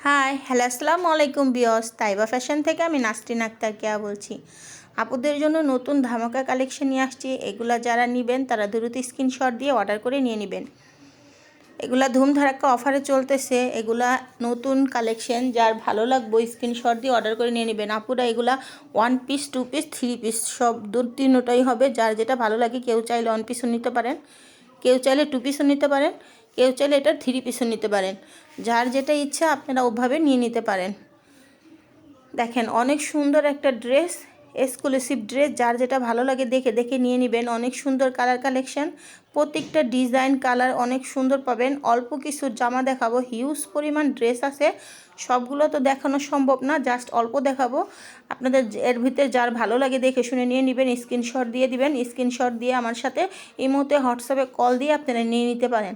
Hi hello আসসালামু আলাইকুম বিয়স তাইবা ফ্যাশন থেকে আমি নাসরিন আক্তার কেয়া বলছি। আপুদের জন্য নতুন ধামাকা কালেকশন নিয়ে আসছি। এগুলা যারা নেবেন তারা দ্রুত স্ক্রিনশট দিয়ে অর্ডার করে নিয়ে নেবেন। এগুলা ধুমধারাক্কা অফারে চলতেছে। এগুলা নতুন কালেকশন, যার ভালো লাগবে স্ক্রিনশট দিয়ে অর্ডার করে নিয়ে নেবেন। আপুরা এগুলা 1 পিস 2 পিস 3 পিস সব তিনটাই হবে। যার যেটা ভালো লাগে, কেউ চাইলে 1 পিসও নিতে পারেন, কেউ চাইলে 2 পিসও নিতে পারেন, কেউ চাইলে এটা 3 পিসও নিতে পারেন। যার যেটা ইচ্ছা আপনারা ওভাবে নিয়ে নিতে পারেন। দেখেন অনেক সুন্দর একটা ড্রেস, এক্সক্লুসিভ ড্রেস, যার যেটা ভালো লাগে দেখে দেখে নিয়ে নেবেন। অনেক সুন্দর কালার কালেকশন, প্রত্যেকটা ডিজাইন কালার অনেক সুন্দর পাবেন। অল্প কিছু জামা দেখাবো, হিউজ পরিমাণ ড্রেস আছে, সবগুলো তো দেখানো সম্ভব না, জাস্ট অল্প দেখাবো আপনাদের। এর ভিতরে যার ভালো লাগে দেখে শুনে নিয়ে নেবেন, স্ক্রিনশট দিয়ে দিবেন। স্ক্রিনশট দিয়ে আমার সাথে এই মুহূর্তে হোয়াটসঅ্যাপে কল দিয়ে আপনারা নিয়ে নিতে পারেন।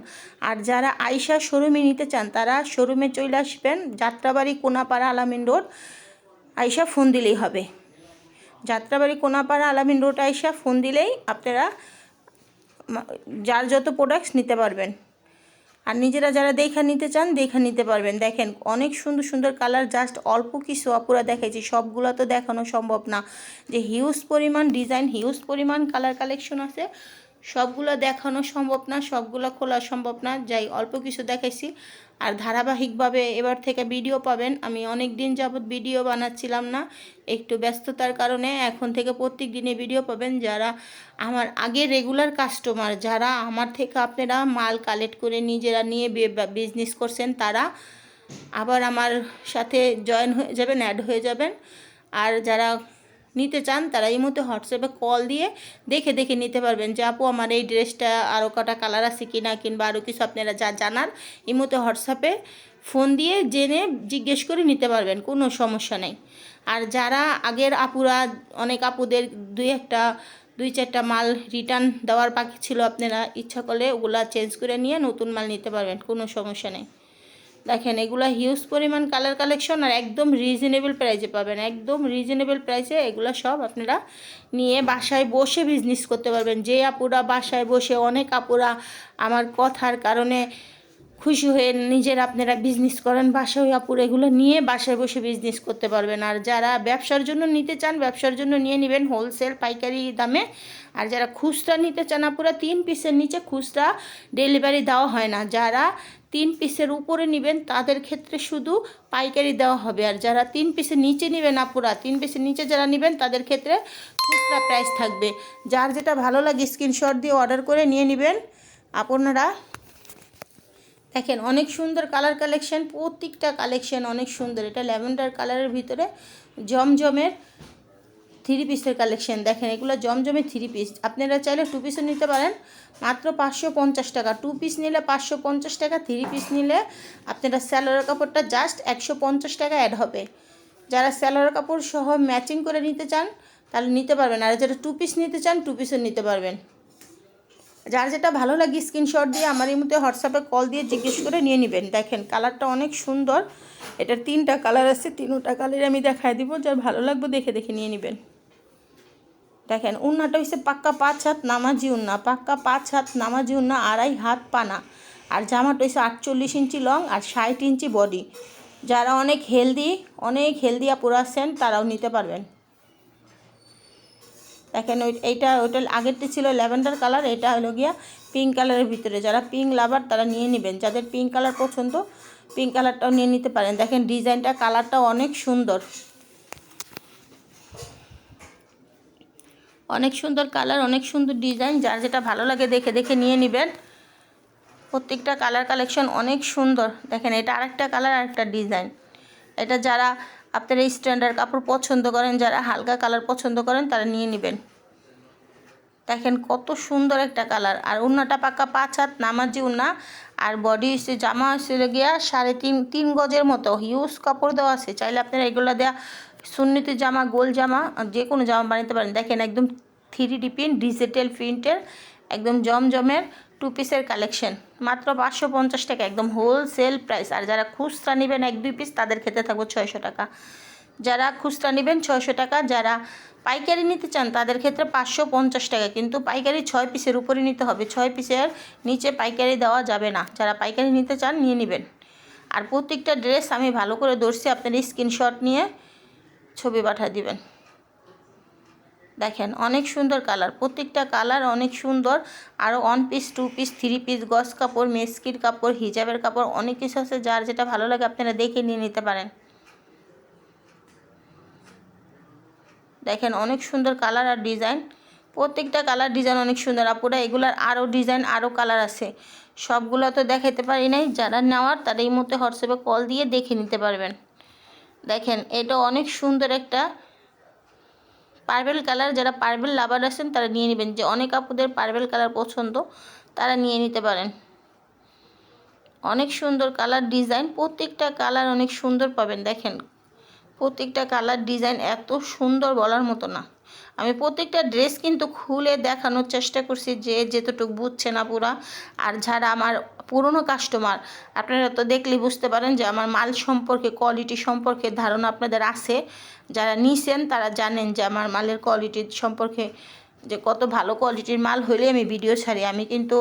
আর যারা আইসা শোরুমে নিতে চান তারা শোরুমে চলে আসবেন, যাত্রাবাড়ি কোনাপাড়া আলামিন রোড আইসা ফোন দিলেই হবে। যাত্রাবাড়ি কোনাপাড়া আলামিন রোড আইসা ফোন দিলেই আপনারা যার যত প্রোডাক্টস নিতে পারবেন। আর নিজেরা যারা দেখা নিতে চান দেখা নিতে পারবেন। দেখেন অনেক সুন্দর সুন্দর কালার, জাস্ট অল্প কিছু আপুরা দেখাইছি, সবগুলো তো দেখানো সম্ভব না। যে হিউজ পরিমাণ ডিজাইন, হিউজ পরিমাণ কালার কালেকশন আছে, সবগুলো দেখানো সম্ভব না, সবগুলো খোলা সম্ভব না। যাই অল্প কিছু দেখাইছি। আর ধারাবাহিকভাবে এবার থেকে ভিডিও পাবেন। আমি অনেক দিন যাবত ভিডিও বানাচ্ছিলাম না, একটু ব্যস্ততার কারণে। এখন থেকে প্রত্যেক দিনে ভিডিও পাবেন। যারা আমার আগে রেগুলার কাস্টমার, যারা আমার থেকে আপনারা মাল কালেক্ট করে নিজেরা নিয়ে বিজনেস করছেন, তারা আবার আমার সাথে জয়েন হয়ে যাবেন, অ্যাড হয়ে যাবেন। আর যারা নিতে চান তারা এই মধ্যে হোয়াটসঅ্যাপে কল দিয়ে দেখে দেখে নিতে পারবেন যে আপু আমার এই ড্রেসটা আরও কটা কালার আছে কিনা, কিংবা আরও কিছু আপনারা যা জানার এই মধ্যে হোয়াটসঅ্যাপে ফোন দিয়ে জেনে জিজ্ঞেস করে নিতে পারবেন, কোনো সমস্যা নেই। আর যারা আগের আপুরা, অনেক আপুদের দুই চারটা মাল রিটার্ন দেওয়ার বাকি ছিল, আপনারা ইচ্ছা করলে ওগুলা চেঞ্জ করে নিয়ে নতুন মাল নিতে পারবেন, কোনো সমস্যা নেই। দেখেন এগুলা হিউজ পরিমাণ কালার কালেকশন, আর একদম রিজনেবল প্রাইসে পাবেন, একদম রিজনেবল প্রাইসে এগুলো সব আপনারা নিয়ে বাসায় বসে বিজনেস করতে পারবেন। যে আপুরা বাসায় বসে, অনেক আপুরা আমার কথার কারণে খুশি হয়ে নিজের আপনারা বিজনেস করেন বাসায়, আপুরা এগুলো নিয়ে বাসায় বসে বিজনেস করতে পারবেন। আর যারা ব্যবসার জন্য নিতে চান, ব্যবসার জন্য নিয়ে নেবেন হোলসেল পাইকারি দামে। আর যারা খুচরা নিতে চান আপুরা, 3 পিসের নিচে খুচরা ডেলিভারি দেওয়া হয় না। যারা 3 পিসের উপরে নেবেন তাদের ক্ষেত্রে শুধু পাইকারি দেওয়া হবে। আর যারা 3 পিসের নিচে নেবেন আপুরা, 3 পিসের নিচে যারা নেবেন তাদের ক্ষেত্রে খুচরা প্রাইস থাকবে। যার যেটা ভালো লাগে স্ক্রিনশট দিয়ে অর্ডার করে নিয়ে নেবেন আপনারা। দেখেন অনেক সুন্দর কালার কালেকশন, প্রত্যেকটা কালেকশন অনেক সুন্দর। এটা ল্যাভেন্ডার কালারের ভিতরে জমজমের 3 পিসের কালেকশন। দেখেন এগুলো জমজমের 3 পিস, আপনারা চাইলে 2 পিসও নিতে পারেন, মাত্র 550 টাকা। 2 পিস নিলে 550 টাকা, 3 পিস নিলে আপনারা স্যালোয়ার কাপড়টা জাস্ট 150 টাকা অ্যাড হবে। যারা স্যালোয়ার কাপড় সহ ম্যাচিং করে নিতে চান তাহলে নিতে পারবেন। আর যারা 2 পিস নিতে চান 2 পিসও নিতে পারবেন। যার যেটা ভালো লাগে স্ক্রিনশট দিয়ে আমার এই মধ্যে হোয়াটসঅ্যাপে কল দিয়ে জিজ্ঞেস করে নিয়ে নেবেন। দেখেন কালারটা অনেক সুন্দর, এটার 3টা কালার আছে, 3টা কালার আমি দেখাই দিব। যার ভালো লাগবে দেখে দেখে নিয়ে নেবেন। দেখেন উন্নাটা হচ্ছে পাক্কা 5 হাত নামাজি উন্না, পাক্কা 5 হাত নামাজি উন্না, 2.5 হাত পানা। আর জামাটা হচ্ছে 48 ইঞ্চি লং আর 60 ইঞ্চি বডি। যারা অনেক হেলদি আপুরা আছেন তারাও নিতে পারবেন। দেখেন ওইটা আগেরটা ছিল ল্যাভেন্ডার কালার, এটা হলো গিয়া পিঙ্ক কালারের ভিতরে। যারা পিঙ্ক লাভার তারা নিয়ে নেবেন, যাদের পিঙ্ক কালার পছন্দ পিঙ্ক কালারটাও নিয়ে নিতে পারেন। দেখেন ডিজাইনটা, কালারটাও অনেক সুন্দর, অনেক সুন্দর কালার, অনেক সুন্দর ডিজাইন। যার যেটা ভালো লাগে দেখে দেখে নিয়ে নেবেন। প্রত্যেকটা কালার কালেকশন অনেক সুন্দর। দেখেন এটা আরেকটা কালার, আরেকটা ডিজাইন। এটা যারা আপনারা স্ট্যান্ডার্ড কাপড় পছন্দ করেন, যারা হালকা কালার পছন্দ করেন তারা নিয়ে নেবেন। দেখেন কত সুন্দর একটা কালার। আর উন্নাটা পাক্কা 5 হাত নামাজি উন্না, আর বডি হচ্ছে জামা হচ্ছে গিয়া 3.5 গজের মতো হিউজ কাপড় দেওয়া আছে। চাইলে আপনারা এগুলো দেওয়া সুন্নতি জামা, গোল জামা, যে কোনো জামা বানাতে পারেন। দেখেন একদম 3D প্রিন্ট, ডিজিটাল প্রিন্টের একদম জমজমের 2 পিসের কালেকশন, মাত্র 550 টাকা, একদম হোলসেল প্রাইস। আর যারা খুচরা নেবেন 1-2 পিস তাদের ক্ষেত্রে থাকবে 600 টাকা। যারা খুচরা নেবেন 600 টাকা, যারা পাইকারি নিতে চান তাদের ক্ষেত্রে 550 টাকা। কিন্তু পাইকারি 6 পিসের উপরে নিতে হবে, 6 পিসের নিচে পাইকারি দেওয়া যাবে না। যারা পাইকারি নিতে চান নিয়ে নেবেন। আর প্রত্যেকটা ড্রেস আমি ভালো করে ধরছি, আপনার স্ক্রিনশট নিয়ে ছবি পাঠিয়ে দিবেন। দেখেন অনেক সুন্দর কালার, প্রত্যেকটা কালার অনেক সুন্দর। আরও 1 পিস 2 পিস 3 পিস গজ কাপড়, মেস্কির কাপড়, হিজাবের কাপড় অনেক কিছু আছে, যার যেটা ভালো লাগে আপনারা দেখে নিয়ে নিতে পারেন। দেখেন অনেক সুন্দর কালার আর ডিজাইন, প্রত্যেকটা কালার ডিজাইন অনেক সুন্দর। আপুরা এগুলার আরও ডিজাইন আরও কালার আছে, সবগুলো তো দেখাইতে পারি নাই। যারা নেওয়ার তারা এই মুহূর্তে হোয়াটসঅ্যাপে কল দিয়ে দেখে নিতে পারবেন। দেখেন এটা অনেক সুন্দর একটা পার্পেল কালার, যারা পার্পেল লাভার আছেন তারা নিয়ে নেবেন, যে অনেক আপুদের পার্পেল কালার পছন্দ তারা নিয়ে নিতে পারেন। অনেক সুন্দর কালার ডিজাইন, প্রত্যেকটা কালার অনেক সুন্দর পাবেন। দেখেন প্রত্যেকটা কালার ডিজাইন এত সুন্দর বলার মতো না। আমি প্রত্যেকটা ড্রেস কিন্তু খুলে দেখানোর চেষ্টা করছি, যে যেতটুকু বুঝছে না পুরা। আর যারা আমার পুরনো কাস্টমার, আপনারা তো দেখলেই বুঝতে পারেন যে আমার মাল সম্পর্কে, কোয়ালিটি সম্পর্কে ধারণা আপনাদের আছে। যারা নিছেন তারা জানেন যে আমার মালের কোয়ালিটি সম্পর্কে, যে কত ভালো কোয়ালিটির মাল হলে আমি ভিডিও ছাড়ি। আমি কিন্তু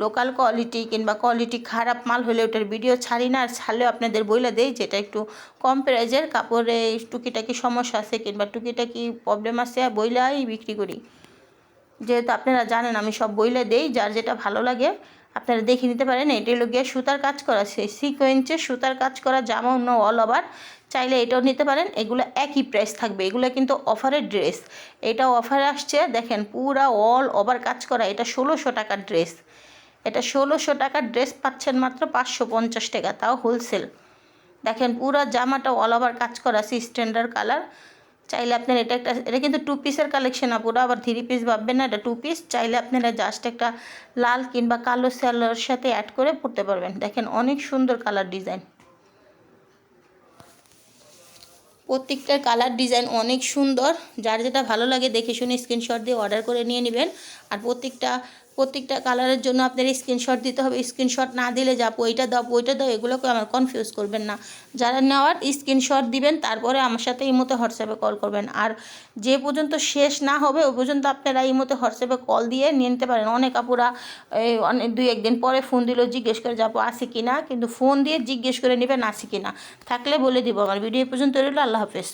লোকাল কোয়ালিটি কিংবা কোয়ালিটি খারাপ মাল হলে ওটার ভিডিও ছাড়ি না। আর ছাড়লেও আপনাদের বইলে দেই যেটা একটু কম প্রাইজের কাপড়ে টুকিটাকি সমস্যা আছে কিংবা টুকিটাকি প্রবলেম আছে, বইলাই বিক্রি করি। যেহেতু আপনারা জানেন আমি সব বইলে দেই, যার যেটা ভালো লাগে আপনারা দেখে নিতে পারেন। এটা হলো গিয়ে সুতার কাজ করা, সেই সিকোয়েন্সের সুতার কাজ করা জামা, অন্য অল ওভার, চাইলে এটাও নিতে পারেন। এগুলো একই প্রাইস থাকবে, এগুলো কিন্তু অফারের ড্রেস। এটা অফারে আসছে, দেখেন পুরা অল ওভার কাজ করা। এটা 1600 টাকার ড্রেস, এটা 1600 টাকার ড্রেস পাচ্ছেন মাত্র 550 টাকা, তাও হোলসেল। দেখেন পুরা জামাটা অল ওভার কাজ করা আছে, স্ট্যান্ডার্ড কালার। চাইলে আপনার এটা কিন্তু 2 পিসের কালেকশন, পুরো আবার 3 পিস ভাববেন না, এটা 2 পিস। চাইলে আপনারা জাস্ট একটা লাল কিংবা কালো স্যালোর সাথে অ্যাড করে পরতে পারবেন। দেখেন অনেক সুন্দর কালার ডিজাইন, প্রত্যেকটার কালার ডিজাইন অনেক সুন্দর। যার যেটা ভালো লাগে দেখে শুনে স্ক্রিনশট দিয়ে অর্ডার করে নিয়ে নেবেন। আর প্রত্যেকটা কালারের জন্য আপনার স্ক্রিনশট দিতে হবে। স্ক্রিনশট না দিলে যাবো ওইটা দাও এগুলোকে আমার কনফিউজ করবেন না। যারা নেওয়ার স্ক্রিনশট দিবেন, তারপরে আমার সাথে এই মতো হোয়াটসঅ্যাপে কল করবেন। আর যে পর্যন্ত শেষ না হবে ওই পর্যন্ত আপনারা এই মতো হোয়াটসঅ্যাপে কল দিয়ে নিয়ে নিতে পারেন। অনেক আপুরা অনেক 2-1 দিন পরে ফোন দিলেও জিজ্ঞেস করে যাবো আসে কি না, কিন্তু ফোন দিয়ে জিজ্ঞেস করে নেবেন আসে কি না, থাকলে বলে দিব। আমার ভিডিও পর্যন্ত রইল, আল্লাহ হাফেজ।